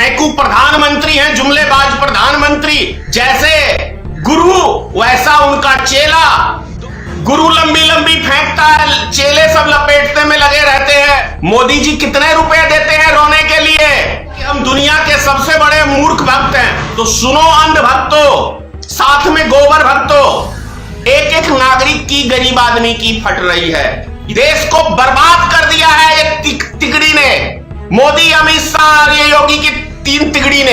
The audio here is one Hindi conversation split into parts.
फेंकू प्रधानमंत्री हैं, जुमलेबाज प्रधानमंत्री। जैसे गुरु वैसा उनका चेला। गुरु लंबी लंबी फेंकता है, चेले सब लपेटने में लगे रहते हैं। मोदी जी कितने रुपए देते हैं रोने के लिए कि हम दुनिया के सबसे बड़े मूर्ख भक्त हैं। तो सुनो अंध भक्तों, साथ में गोबर भक्तों, एक एक नागरिक की, गरीब आदमी की फट रही है। देश को बर्बाद कर दिया है ये तिगड़ी ने, मोदी, अमित शाह और ये योगी की तीन तिगड़ी ने।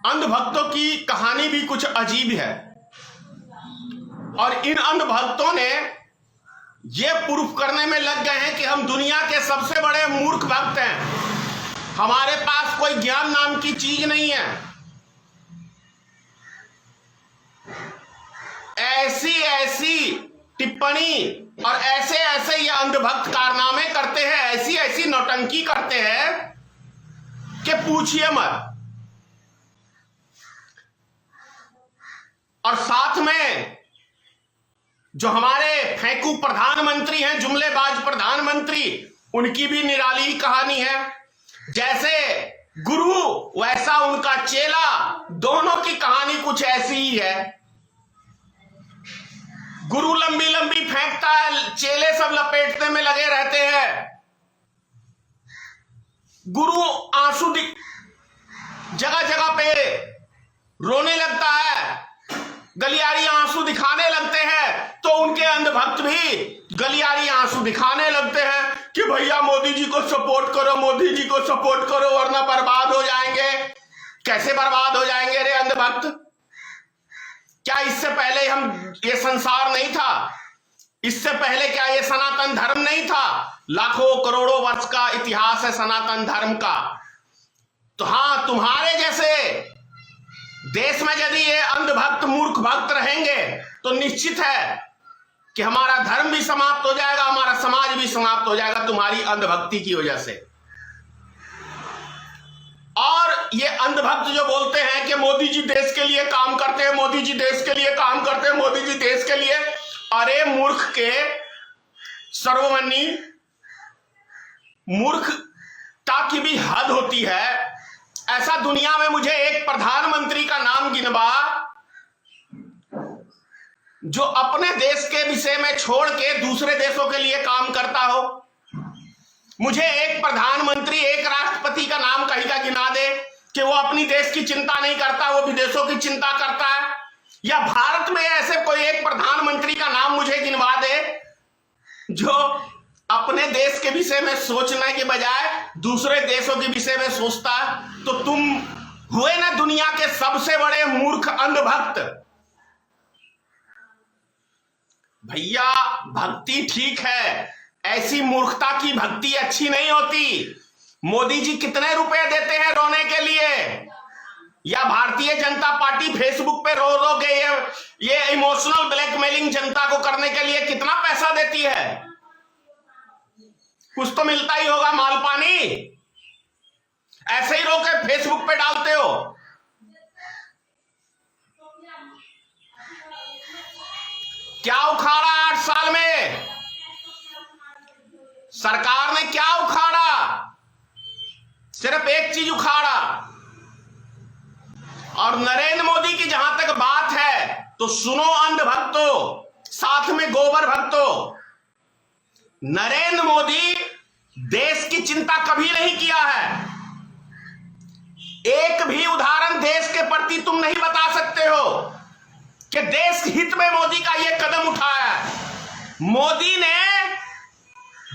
अंध भक्तों की कहानी भी कुछ अजीब है और इन अंध भक्तों ने ये प्रूफ करने में लग गए हैं कि हम दुनिया के सबसे बड़े मूर्ख भक्त हैं। हमारे पास कोई ज्ञान नाम की चीज नहीं है। ऐसी ऐसी टिप्पणी और ऐसे ऐसे ये अंधभक्त कारनामे करते हैं, ऐसी ऐसी नौटंकी करते हैं कि पूछिए मत। और साथ में जो हमारे फेंकू प्रधानमंत्री हैं, जुमलेबाज प्रधानमंत्री, उनकी भी निराली कहानी है। जैसे गुरु वैसा उनका चेला, दोनों की कहानी कुछ ऐसी ही है। गुरु लंबी लंबी फेंकता है, चेले सब लपेटने में लगे रहते हैं। गुरु आंसू जगह जगह पे रोने लगता है, गलियारी आंसू दिखाने लगते हैं। तो उनके अंधभक्त भी गलियारी आंसू दिखाने लगते हैं कि भैया मोदी जी को सपोर्ट करो, मोदी जी को सपोर्ट करो, वरना बर्बाद हो जाएंगे। कैसे बर्बाद हो जाएंगे रे अंधभक्त? क्या इससे पहले हम ये संसार नहीं था? इससे पहले क्या ये सनातन धर्म नहीं था? लाखों करोड़ों वर्ष का इतिहास है सनातन धर्म का। तो हां, तुम्हारे जैसे देश में यदि ये अंधभक्त मूर्ख भक्त रहेंगे तो निश्चित है कि हमारा धर्म भी समाप्त हो जाएगा, हमारा समाज भी समाप्त हो जाएगा तुम्हारी अंधभक्ति की वजह से। और ये अंधभक्त जो बोलते हैं कि मोदी जी देश के लिए काम करते हैं, मोदी जी देश के लिए काम करते हैं, मोदी जी देश के लिए, अरे मूर्ख के सर्वमन्नी, मूर्खता की भी हद होती है। ऐसा दुनिया में मुझे एक प्रधानमंत्री का नाम गिनवा जो अपने देश के विषय में छोड़ के दूसरे देशों के लिए काम करता हो। मुझे एक प्रधानमंत्री, एक राष्ट्रपति का नाम कहीं का गिना दे कि वो अपनी देश की चिंता नहीं करता, वो विदेशों की चिंता करता है। या भारत में ऐसे कोई एक प्रधानमंत्री का नाम मुझे गिनवा दे जो अपने देश के विषय में सोचने के बजाय दूसरे देशों के विषय में सोचता है। तो तुम हुए ना दुनिया के सबसे बड़े मूर्ख अंधभक्त। भैया भक्ति ठीक है, ऐसी मूर्खता की भक्ति अच्छी नहीं होती। मोदी जी कितने रुपए देते हैं रोने के लिए? या भारतीय जनता पार्टी फेसबुक पे रो रो के ये इमोशनल ब्लैकमेलिंग जनता को करने के लिए कितना पैसा देती है? कुछ तो मिलता ही होगा, माल पानी। ऐसे ही रो के फेसबुक पे डालते हो। क्या उखाड़ा 8 साल में? सरकार ने क्या उखाड़ा? सिर्फ एक चीज उखाड़ा। और नरेंद्र मोदी की जहां तक बात है तो सुनो अंध भक्तों, साथ में गोबर भक्तों, नरेंद्र मोदी देश की चिंता कभी नहीं किया है। एक भी उदाहरण देश के प्रति तुम नहीं बता सकते हो कि देश हित में मोदी का यह कदम उठाया है। मोदी ने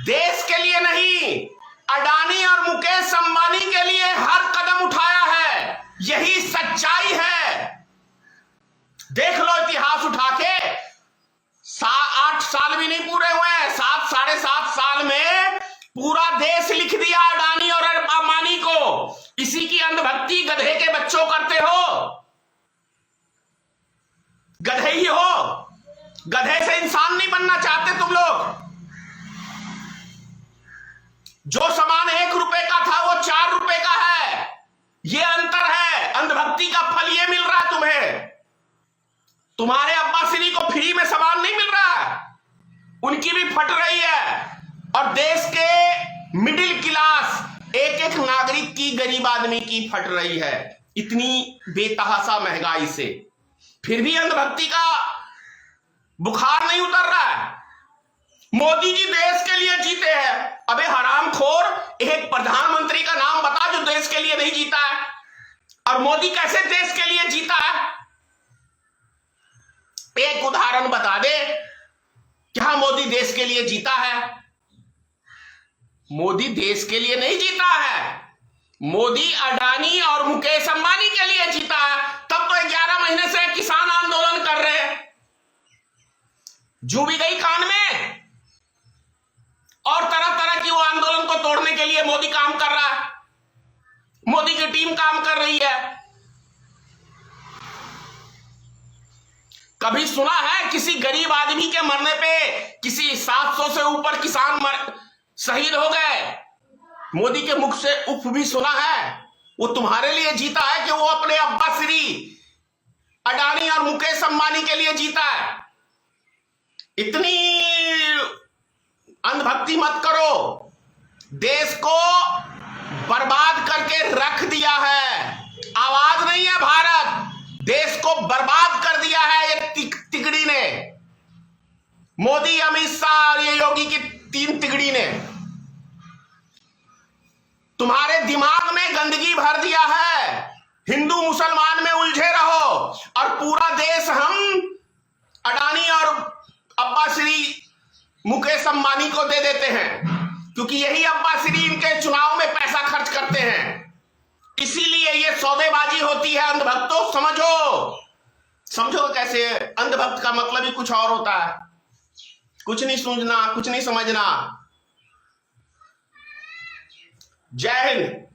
देश के लिए नहीं, अडानी और मुकेश अंबानी के लिए हर कदम उठाया है। यही सच्चाई है। देख लो इतिहास उठा के, 8 साल भी नहीं पूरे हुए हैं, 7 साढ़े 7 साल में पूरा देश लिख दिया अडानी और अंबानी को। इसी की अंधभक्ति गधे के बच्चों करते हो। गधे ही हो, गधे से इंसान नहीं बनना चाहते तुम लोग। जो सामान 1 रुपए का था वो 4 रुपए का है, ये अंतर है। अंधभक्ति का फल ये मिल रहा है तुम्हें। तुम्हारे अब्बा श्री को फ्री में सामान नहीं मिल रहा है, उनकी भी फट रही है। और देश के मिडिल क्लास एक एक नागरिक की, गरीब आदमी की फट रही है इतनी बेतहाशा महंगाई से। फिर भी अंधभक्ति का बुखार नहीं उतर रहा है। मोदी जी देश के लिए जीते हैं। अबे हरामखोर, एक प्रधानमंत्री का नाम बता जो देश के लिए नहीं जीता है। और मोदी कैसे देश के लिए जीता है, एक उदाहरण बता दे। क्या मोदी देश के लिए जीता है? मोदी देश के लिए नहीं जीता है। मोदी अडानी और मुकेश अंबानी के लिए जीता है। तब तो 11 महीने से किसान आंदोलन कर रहे हैं। जू भी गई कान में, और तरह तरह की वो आंदोलन को तोड़ने के लिए मोदी काम कर रहा है, मोदी की टीम काम कर रही है। कभी सुना है किसी गरीब आदमी के मरने पे किसी 700 से ऊपर किसान शहीद हो गए? मोदी के मुख से उफ भी सुना है? वो तुम्हारे लिए जीता है कि वो अपने अब्बा श्री अडानी और मुकेश अंबानी के लिए जीता है? इतनी अंधभक्ति मत करो। देश को बर्बाद करके रख दिया है। आवाज नहीं है भारत, देश को बर्बाद कर दिया है ये तिगड़ी ने, मोदी, अमित शाह और ये योगी की 3 तिगड़ी ने। तुम्हारे दिमाग में गंदगी भर दिया है। हिंदू मुसलमान में उलझे रहो और पूरा देश हम अडानी और अब्बा श्री मुकेश अंबानी को दे देते हैं, क्योंकि यही अब्बा श्री इनके चुनाव में पैसा खर्च करते हैं। इसीलिए ये सौदेबाजी होती है। अंधभक्तों समझो, समझो कैसे। अंधभक्त का मतलब ही कुछ और होता है। कुछ नहीं सूझना, कुछ नहीं समझना। जय हिंद।